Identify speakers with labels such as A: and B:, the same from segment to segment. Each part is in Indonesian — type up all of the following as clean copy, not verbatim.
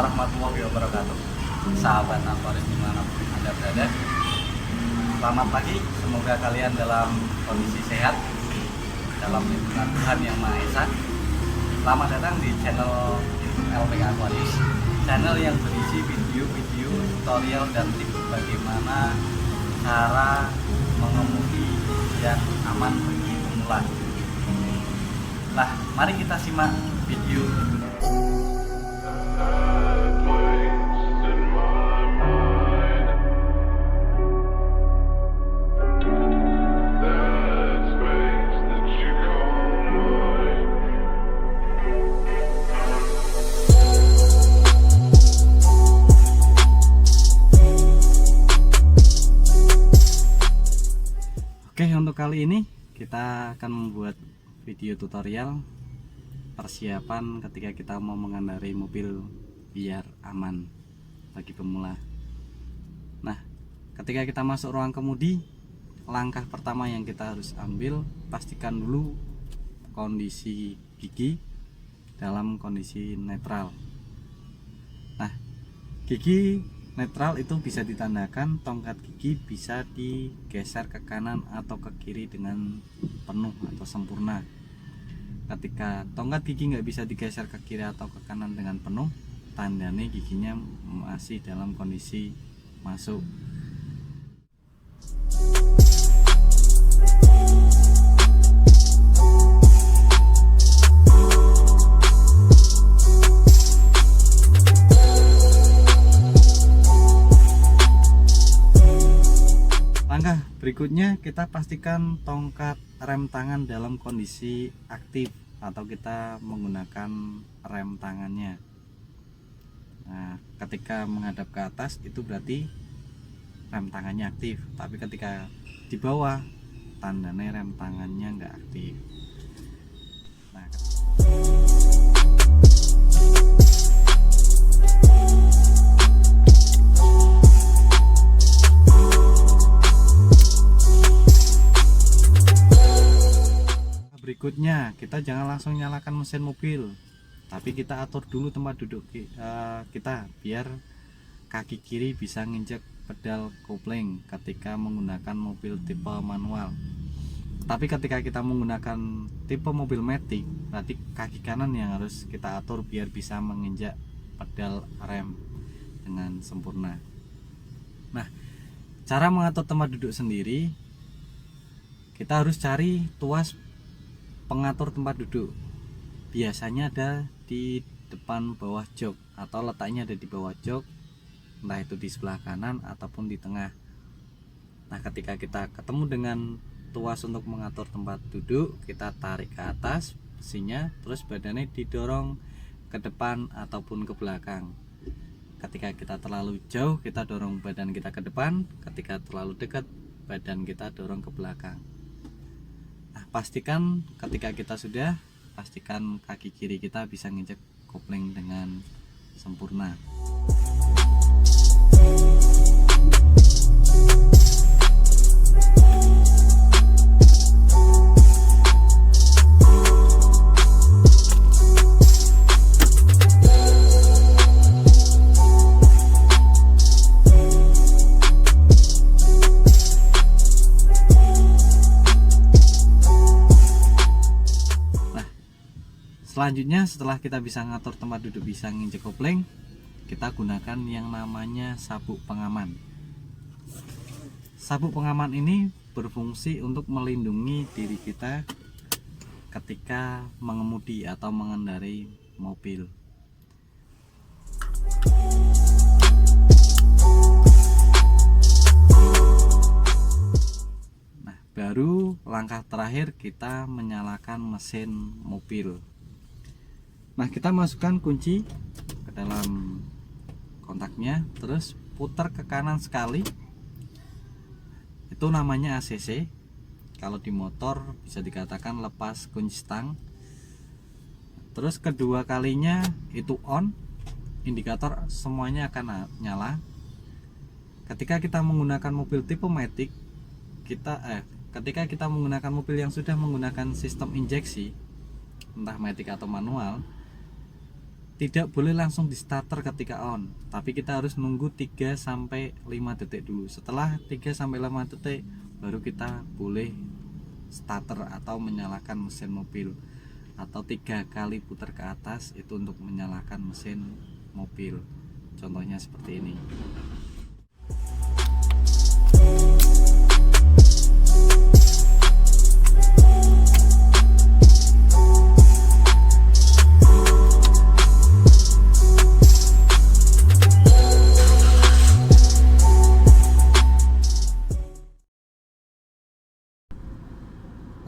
A: warahmatullahi wabarakatuh. Sahabat Aquarius dimanapun Anda berada, selamat pagi. Semoga kalian dalam kondisi sehat, dalam lindungan Tuhan Yang Maha Esa. Selamat datang di channel YouTube LPK Aquarius, channel yang berisi video-video tutorial dan tips bagaimana cara mengemudi yang aman bagi pemula. Nah, mari kita simak video. Oke, untuk kali ini kita akan membuat video tutorial persiapan ketika kita mau mengendarai mobil biar aman bagi pemula. Nah, ketika kita masuk ruang kemudi, langkah pertama yang kita harus ambil, pastikan dulu kondisi gigi dalam kondisi netral. Nah, gigi netral itu bisa ditandakan tongkat gigi bisa digeser ke kanan atau ke kiri dengan penuh atau sempurna. Ketika tongkat gigi nggak bisa digeser ke kiri atau ke kanan dengan penuh, tandanya giginya masih dalam kondisi masuk. Langkah berikutnya, kita pastikan tongkat rem tangan dalam kondisi aktif atau kita menggunakan rem tangannya. Nah, ketika menghadap ke atas itu berarti rem tangannya aktif, tapi ketika di bawah tandanya rem tangannya nggak aktif. Nah, berikutnya, kita jangan langsung nyalakan mesin mobil, tapi kita atur dulu tempat duduk kita biar kaki kiri bisa nginjek pedal kopling ketika menggunakan mobil tipe manual. Tapi ketika kita menggunakan tipe mobil matic, berarti kaki kanan yang harus kita atur biar bisa menginjak pedal rem dengan sempurna. Nah, cara mengatur tempat duduk sendiri, kita harus cari tuas pengatur tempat duduk. Biasanya ada di depan bawah jok atau letaknya ada di bawah jok, entah itu di sebelah kanan ataupun di tengah. Nah, ketika kita ketemu dengan tuas untuk mengatur tempat duduk, kita tarik ke atas besinya, terus badannya didorong ke depan ataupun ke belakang. Ketika kita terlalu jauh, kita dorong badan kita ke depan. Ketika terlalu dekat, badan kita dorong ke belakang. Nah, pastikan ketika kita sudah, pastikan kaki kiri kita bisa nginjek kopling dengan sempurna. Selanjutnya, setelah kita bisa ngatur tempat duduk, bisa nginjek kopling, kita gunakan yang namanya sabuk pengaman. Sabuk pengaman ini berfungsi untuk melindungi diri kita ketika mengemudi atau mengendarai mobil. Nah, baru langkah terakhir kita menyalakan mesin mobil. Nah, kita masukkan kunci ke dalam kontaknya, terus putar ke kanan sekali. Itu namanya ACC. Kalau di motor bisa dikatakan lepas kunci stang. Terus kedua kalinya itu on, indikator semuanya akan nyala. Ketika kita menggunakan mobil tipe matic, ketika kita menggunakan mobil yang sudah menggunakan sistem injeksi, entah matic atau manual, tidak boleh langsung di starter ketika on, tapi kita harus nunggu 3-5 detik dulu. Setelah 3-5 detik baru kita boleh starter atau menyalakan mesin mobil, atau 3 kali putar ke atas itu untuk menyalakan mesin mobil. Contohnya seperti ini.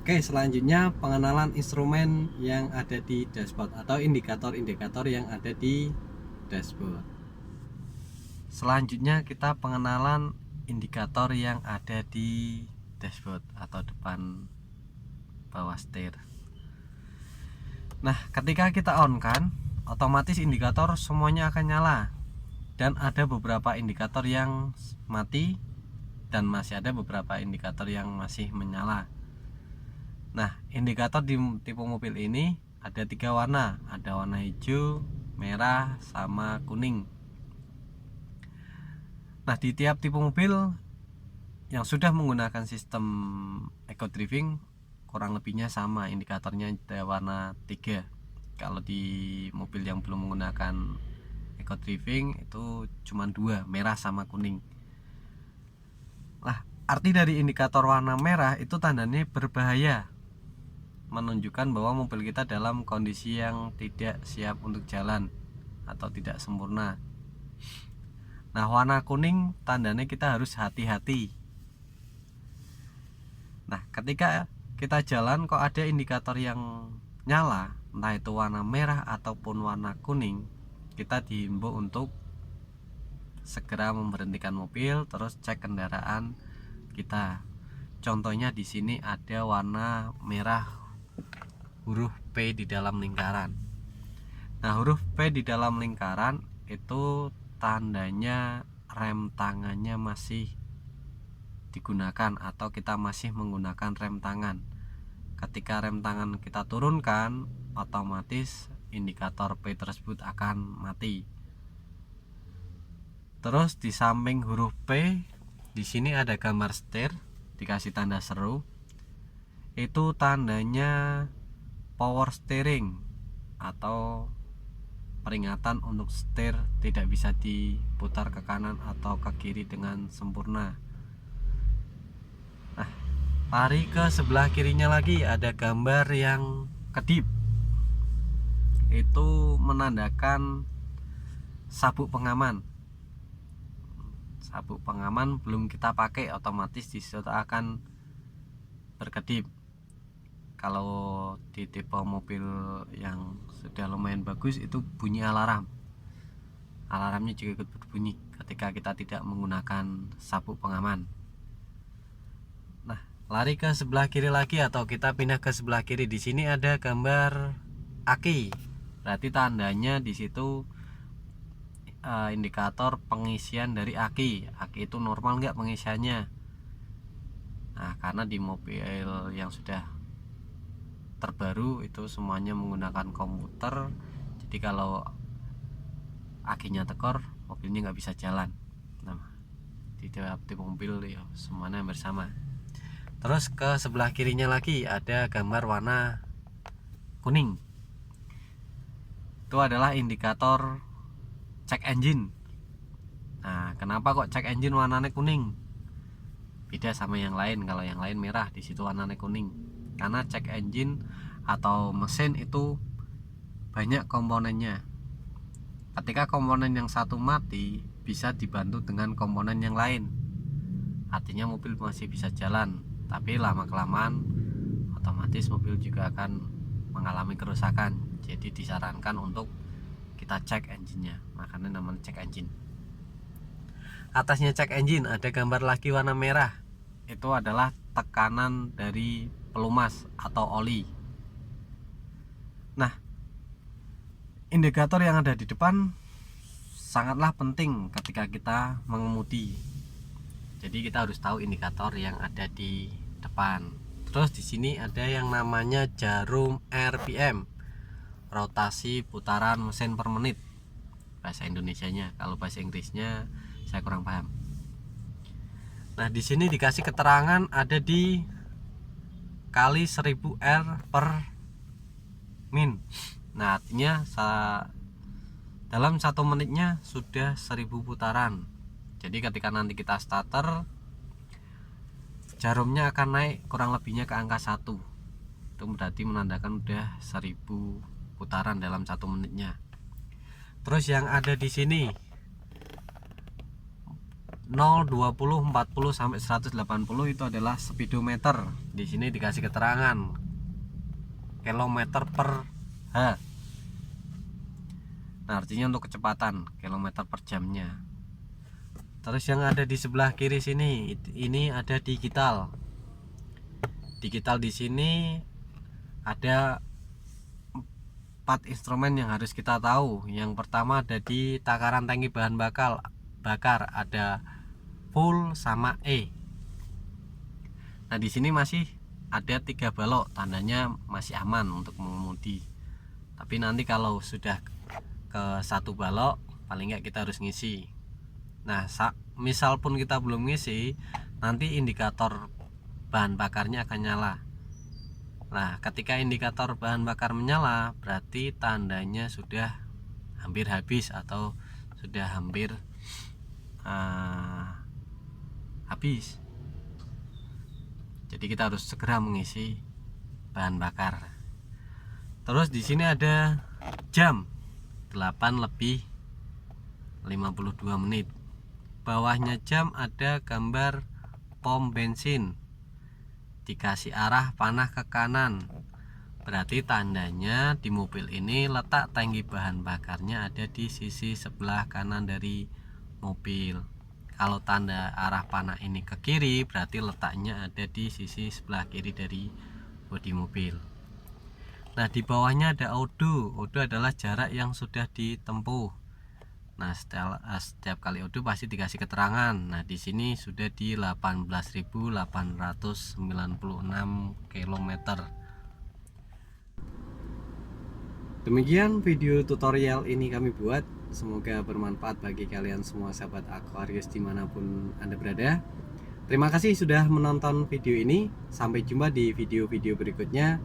A: Oke, selanjutnya pengenalan instrumen yang ada di dashboard atau indikator-indikator yang ada di dashboard. Selanjutnya kita pengenalan indikator yang ada di dashboard atau depan bawah setir. Nah, ketika kita on kan, otomatis indikator semuanya akan nyala. Dan ada beberapa indikator yang mati dan masih ada beberapa indikator yang masih menyala. Nah, indikator di tipe mobil ini ada 3 warna, ada warna hijau, merah, sama kuning. Nah, di tiap tipe mobil yang sudah menggunakan sistem eco driving kurang lebihnya sama, indikatornya ada warna 3. Kalau di mobil yang belum menggunakan eco driving itu cuma 2, merah sama kuning. Nah, arti dari indikator warna merah itu tandanya berbahaya, menunjukkan bahwa mobil kita dalam kondisi yang tidak siap untuk jalan atau tidak sempurna. Nah, warna kuning tandanya kita harus hati-hati. Nah, ketika kita jalan kok ada indikator yang nyala, entah itu warna merah ataupun warna kuning, kita dihimbau untuk segera memberhentikan mobil, terus cek kendaraan kita. Contohnya di sini ada warna merah huruf P di dalam lingkaran. Nah, huruf P di dalam lingkaran itu tandanya rem tangannya masih digunakan atau kita masih menggunakan rem tangan. Ketika rem tangan kita turunkan, otomatis indikator P tersebut akan mati. Terus di samping huruf P di sini ada gambar setir dikasih tanda seru. Itu tandanya power steering atau peringatan untuk setir tidak bisa diputar ke kanan atau ke kiri dengan sempurna. Nah, lari ke sebelah kirinya lagi ada gambar yang kedip. Itu menandakan sabuk pengaman. Sabuk pengaman belum kita pakai, otomatis disitu akan berkedip. Kalau di tipe mobil yang sudah lumayan bagus itu bunyi alarm. Alarmnya juga ikut berbunyi ketika kita tidak menggunakan sabuk pengaman. Nah, lari ke sebelah kiri lagi atau kita pindah ke sebelah kiri. Di sini ada gambar aki. Berarti tandanya di situ indikator pengisian dari aki. Aki itu normal nggak pengisiannya? Nah, karena di mobil yang sudah terbaru itu semuanya menggunakan komputer, jadi kalau akinya tekor mobilnya nggak bisa jalan. Nah, di tiap mobil ya semuanya bersama. Terus ke sebelah kirinya lagi ada gambar warna kuning. Itu adalah indikator check engine. Nah, kenapa kok check engine warnanya kuning? Beda sama yang lain. Kalau yang lain merah, di situ warnanya kuning. Karena check engine atau mesin itu banyak komponennya. Ketika komponen yang satu mati, bisa dibantu dengan komponen yang lain. Artinya mobil masih bisa jalan, tapi lama-kelamaan otomatis mobil juga akan mengalami kerusakan. Jadi disarankan untuk kita cek engine-nya, makanya namanya cek engine. Atasnya cek engine ada gambar lagi warna merah. Itu adalah tekanan dari pelumas atau oli. Nah, indikator yang ada di depan sangatlah penting ketika kita mengemudi. Jadi kita harus tahu indikator yang ada di depan. Terus di sini ada yang namanya jarum RPM.
B: rotasi putaran mesin per menit bahasa Indonesianya. Kalau bahasa Inggrisnya saya kurang paham. Nah, di sini dikasih keterangan ada di kali 1000 R per min. Nah, artinya dalam 1 menitnya sudah 1000 putaran. Jadi ketika nanti kita starter, jarumnya akan naik kurang lebihnya ke angka 1. Itu berarti menandakan udah 1000 putaran dalam 1 menitnya. Terus yang ada di sini 0, 20, 40 sampai 180 itu adalah speedometer. Di sini dikasih keterangan kilometer per H. Nah, artinya untuk kecepatan kilometer per jamnya. Terus yang ada di sebelah kiri sini ini ada digital. Digital di sini ada 4 instrumen yang harus kita tahu. Yang pertama ada di takaran tangki bahan bakar ada full sama E. Nah, di sini masih ada 3 balok, tandanya masih aman untuk mengemudi. Tapi nanti kalau sudah ke 1 balok, paling nggak kita harus ngisi. Nah, misal pun kita belum ngisi, nanti indikator bahan bakarnya akan nyala. Nah, ketika indikator bahan bakar menyala, berarti tandanya sudah hampir habis atau sudah hampir habis. Jadi kita harus segera mengisi bahan bakar. Terus di sini ada jam 8 lebih 52 menit. Bawahnya jam ada gambar pom bensin, dikasih arah panah ke kanan. Berarti tandanya di mobil ini letak tangki bahan bakarnya ada di sisi sebelah kanan dari mobil. Kalau tanda arah panah ini ke kiri, berarti letaknya ada di sisi sebelah kiri dari bodi mobil. Nah, di bawahnya ada odo. Odo adalah jarak yang sudah ditempuh. Nah, setiap kali odo pasti dikasih keterangan. Nah, di sini sudah di 18.896 km. Demikian video tutorial ini kami buat. Semoga bermanfaat bagi kalian semua sahabat Aquarius dimanapun Anda berada. Terima kasih sudah menonton video ini. Sampai jumpa di video-video berikutnya.